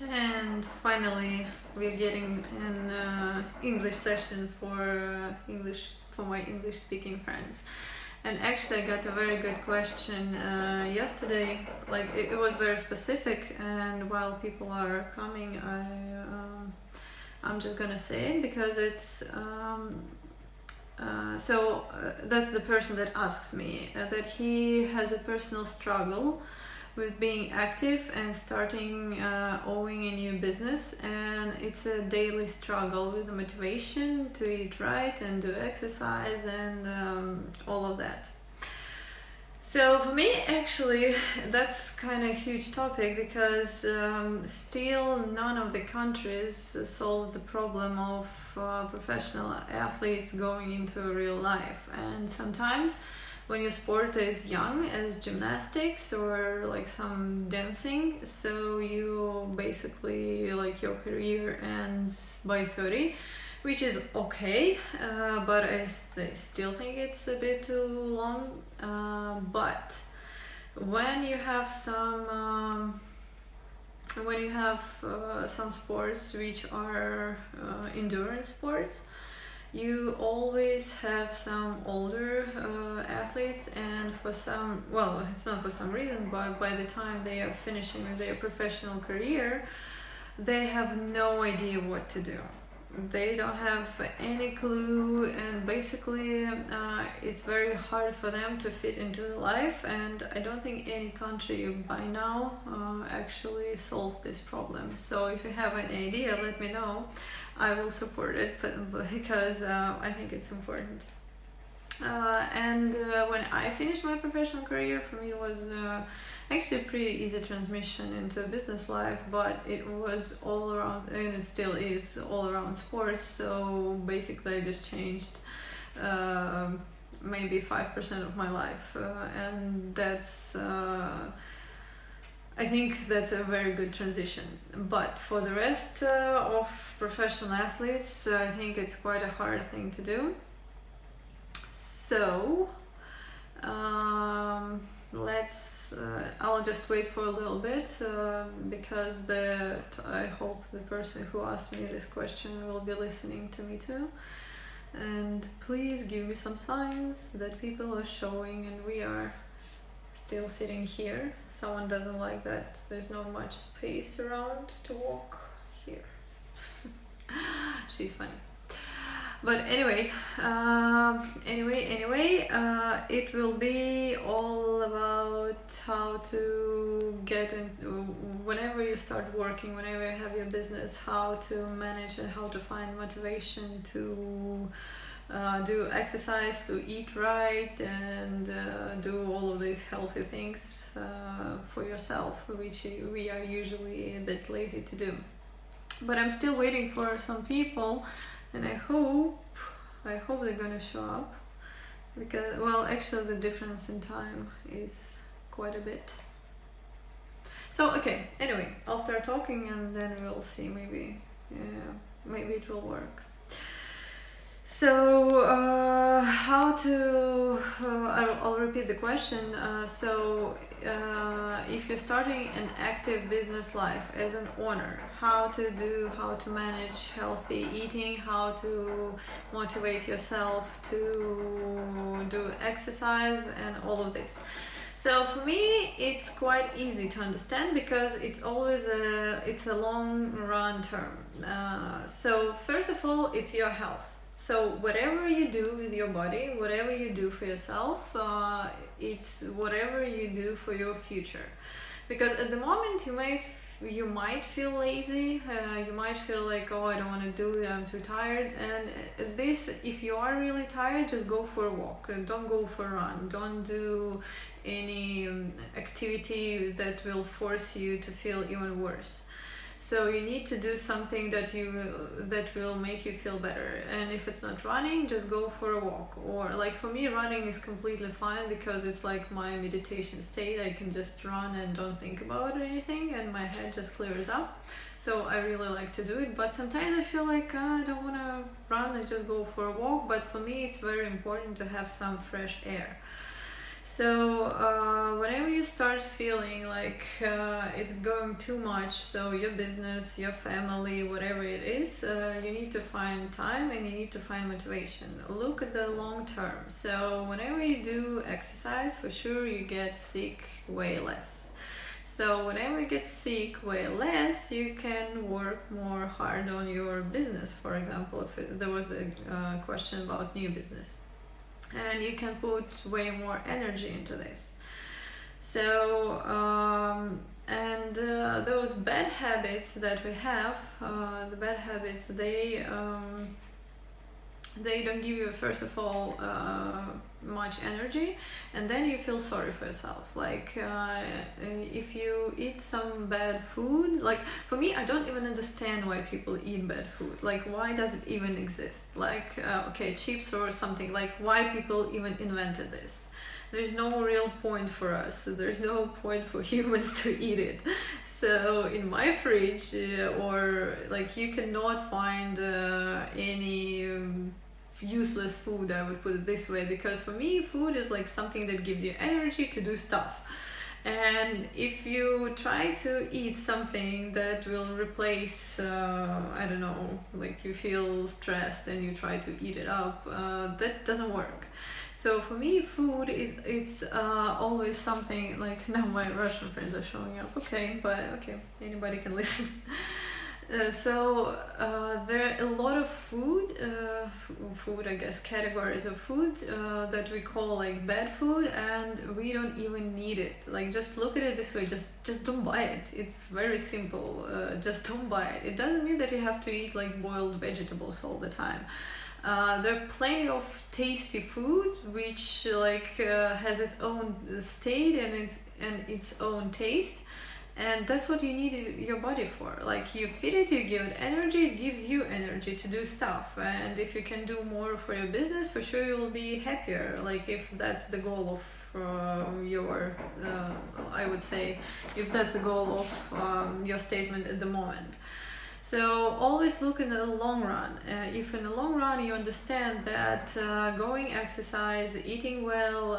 And finally, we're getting an English session for my English-speaking friends. And actually, I got a very good question yesterday. Like it was very specific, and while people are coming, I'm just gonna say it because it's. That's the person that asks me that he has a personal struggle with being active and starting owning a new business, and it's a daily struggle with the motivation to eat right and do exercise and all of that. So for me, actually, that's kind of a huge topic because still none of the countries solved the problem of professional athletes going into real life. And sometimes when your sport is young, as gymnastics or like some dancing, so you basically like your career ends by 30, which is okay, but I still think it's a bit too long. But when you have some sports which are endurance sports, you always have some older athletes, and for some, well, it's not for some reason, but by the time they are finishing with their professional career, they have no idea what to do. They don't have any clue, and basically it's very hard for them to fit into the life, and I don't think any country by now actually solved this problem. So if you have an idea, let me know. I will support it, but because I think it's important. And when I finished my professional career, for me it was actually a pretty easy transition into business life, but it was all around, and it still is all around sports. So basically I just changed maybe 5% of my life, and that's I think that's a very good transition. But for the rest of professional athletes, I think it's quite a hard thing to do. So I'll just wait for a little bit because I hope the person who asked me this question will be listening to me too. And please give me some signs that people are showing and we are still sitting here. Someone doesn't like that there's not much space around to walk here. She's funny. But anyway, it will be all about how to get in, whenever you start working, whenever you have your business, how to manage and how to find motivation to do exercise, to eat right, and do all of these healthy things for yourself, which we are usually a bit lazy to do. But I'm still waiting for some people, and I hope they're gonna show up, because, well, actually the difference in time is quite a bit. So okay, anyway, I'll start talking and then we'll see, maybe it will work. So I'll repeat the question. If you're starting an active business life as an owner, how to manage healthy eating, how to motivate yourself to do exercise and all of this. So for me, it's quite easy to understand because it's always a long run term. So first of all, it's your health. So whatever you do with your body, whatever you do for yourself, it's whatever you do for your future. Because at the moment you might feel lazy, you might feel like, oh, I don't want to do it, I'm too tired. And if you are really tired, just go for a walk. Don't go for a run. Don't do any activity that will force you to feel even worse. So you need to do something that will make you feel better. And if it's not running, just go for a walk. Or like for me, running is completely fine because it's like my meditation state. I can just run and don't think about anything and my head just clears up. So I really like to do it. But sometimes I feel like I don't want to run, I just go for a walk. But for me, it's very important to have some fresh air. So whenever you start feeling like it's going too much, so your business, your family, whatever it is, you need to find time and you need to find motivation. Look at the long term. So whenever you do exercise, for sure you get sick way less. So whenever you get sick way less, you can work more hard on your business. For example, if there was a question about new business, and you can put way more energy into this. So those bad habits that we have, the bad habits, they don't give you, first of all, much energy, and then you feel sorry for yourself. Like if you eat some bad food, like for me, I don't even understand why people eat bad food. Like, why does it even exist? Like okay, chips or something, like why people even invented this? There's no real point for us. There's no point for humans to eat it. So in my fridge, or like, you cannot find any useless food, I would put it this way, because for me food is like something that gives you energy to do stuff. And if you try to eat something that will replace I don't know, like you feel stressed and you try to eat it up, that doesn't work. So for me, food it's always something like, now my Russian friends are showing up, okay, but okay, anybody can listen. There are a lot of food, I guess, categories of food that we call like bad food, and we don't even need it. Like, just look at it this way, just don't buy it. It's very simple. Just don't buy it. It doesn't mean that you have to eat like boiled vegetables all the time. There are plenty of tasty food which like has its own state and its own taste. And that's what you need your body for. Like, you feed it, you give it energy, it gives you energy to do stuff. And if you can do more for your business, for sure you will be happier. Like, if that's the goal of your, I would say, if that's the goal of your statement at the moment. So always look in the long run. If in the long run you understand that going exercise, eating well,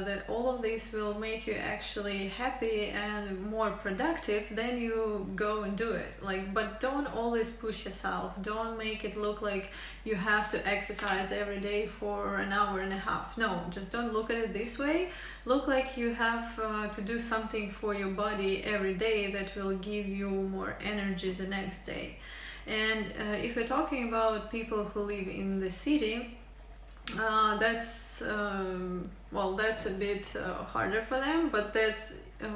that all of this will make you actually happy and more productive, then you go and do it. Like, but don't always push yourself. Don't make it look like you have to exercise every day for an hour and a half. No, just don't look at it this way. Look like you have to do something for your body every day that will give you more energy the next day. And if we're talking about people who live in the city, that's a bit harder for them, but that's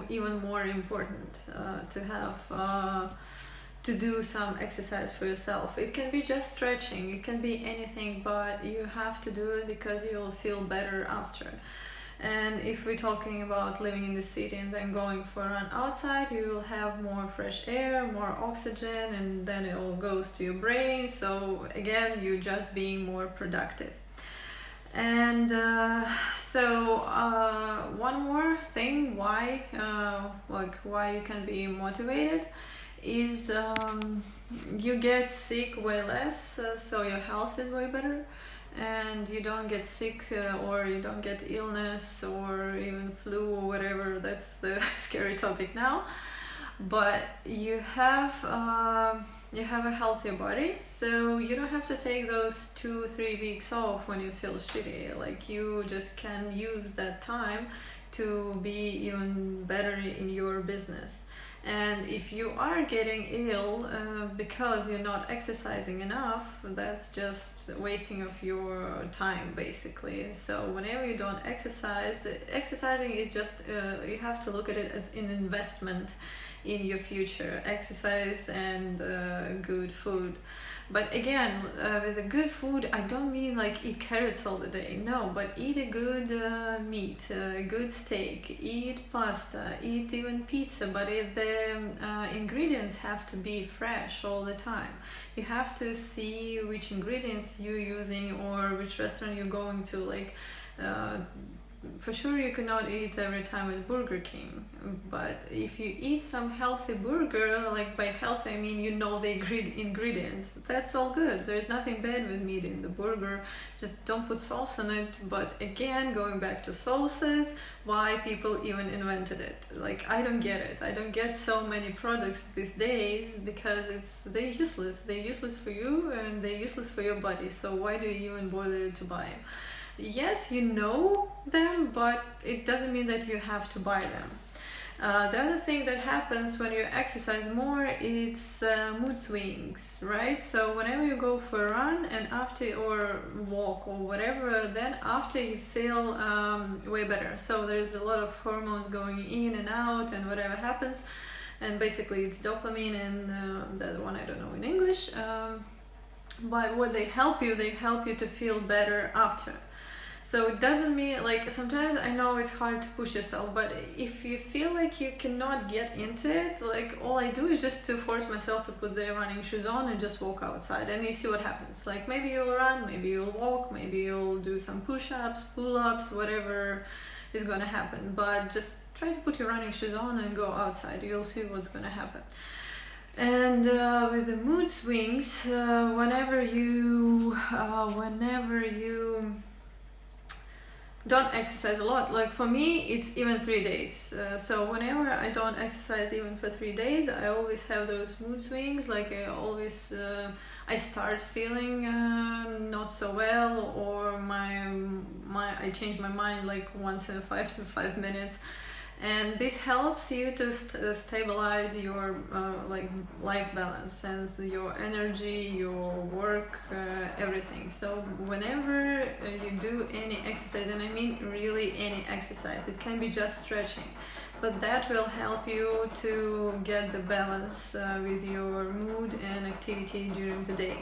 even more important to have to do some exercise for yourself. It can be just stretching, it can be anything, but you have to do it because you'll feel better after. And if we're talking about living in the city and then going for a run outside, you will have more fresh air, more oxygen, and then it all goes to your brain. So again, you're just being more productive. And one more thing why you can be motivated is you get sick way less, so your health is way better. And you don't get sick or you don't get illness or even flu or whatever. That's the scary topic now. But you have a healthier body, so you don't have to take those 2-3 weeks off when you feel shitty. Like, you just can use that time to be even better in your business. And if you are getting ill because you're not exercising enough, that's just wasting of your time, basically. So whenever you don't exercise, exercising is just, you have to look at it as an investment in your future. Exercise and good food. But again, with the good food, I don't mean like eat carrots all the day. No, but eat a good meat, a good steak, eat pasta, eat even pizza. But the ingredients have to be fresh all the time. You have to see which ingredients you're using or which restaurant you're going to. Like, for sure you cannot eat every time at Burger King, but if you eat some healthy burger, like by healthy I mean you know the ingredients, that's all good. There's nothing bad with meat in the burger, just don't put sauce on it. But again, going back to sauces, why people even invented it, like I don't get it. I don't get so many products these days because they're useless for you and they're useless for your body, so why do you even bother to buy them? Yes, you know them, but it doesn't mean that you have to buy them. The other thing that happens when you exercise more, it's mood swings, right? So whenever you go for a run and after, or walk or whatever, then after you feel way better. So there's a lot of hormones going in and out and whatever happens. And basically it's dopamine and the other one I don't know in English. But what they help you to feel better after. So it doesn't mean, like, sometimes I know it's hard to push yourself, but if you feel like you cannot get into it, like, all I do is just to force myself to put the running shoes on and just walk outside, and you see what happens. Like, maybe you'll run, maybe you'll walk, maybe you'll do some push-ups, pull-ups, whatever is gonna happen. But just try to put your running shoes on and go outside. You'll see what's gonna happen. And with the mood swings, whenever you don't exercise a lot, like for me it's even 3 days, so whenever I don't exercise even for 3 days, I always have those mood swings. Like I start feeling not so well, or I change my mind like once in 5 minutes. And this helps you to stabilize your like life balance and your energy, your work, everything. So whenever you do any exercise, and I mean really any exercise, it can be just stretching, but that will help you to get the balance with your mood and activity during the day.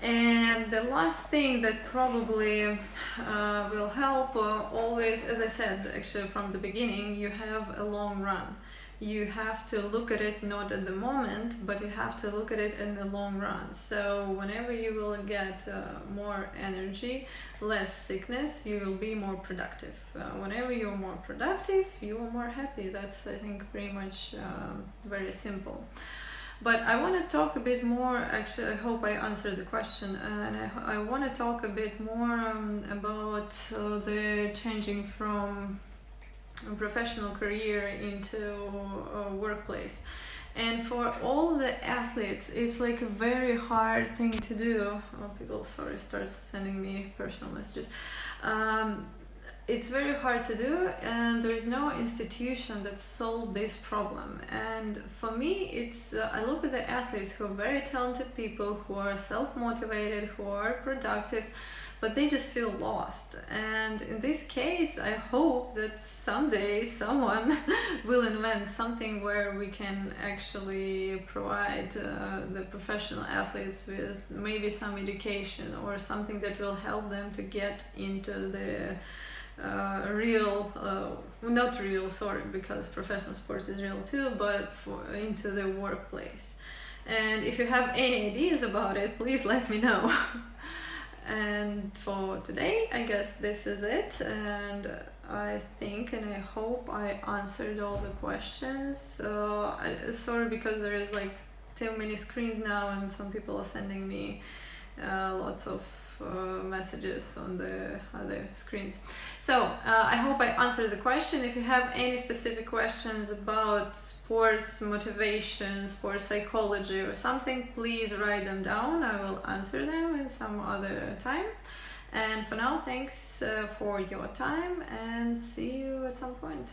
And the last thing that probably will help, always, as I said actually from the beginning, you have a long run. You have to look at it not at the moment, but you have to look at it in the long run. So whenever you will get more energy, less sickness, you will be more productive. Whenever you're more productive, you are more happy. That's, I think, pretty much very simple. But I want to talk a bit more, actually I hope I answered the question, and I want to talk a bit more about the changing from a professional career into a workplace. And for all the athletes, it's like a very hard thing to do. Oh, people, sorry, start sending me personal messages. It's very hard to do, and there is no institution that solved this problem. And for me, it's I look at the athletes who are very talented people, who are self-motivated, who are productive, but they just feel lost. And in this case, I hope that someday someone will invent something where we can actually provide the professional athletes with maybe some education or something that will help them to get into the not real, sorry, because professional sports is real too, but into the workplace. And if you have any ideas about it, please let me know. And for today, I guess this is it, and I think and I hope I answered all the questions. Sorry, because there is like too many screens now and some people are sending me lots of messages on the other screens. So I hope I answered the question. If you have any specific questions about sports motivation, sports psychology or something, please write them down. I will answer them in some other time. And for now, thanks for your time, and see you at some point.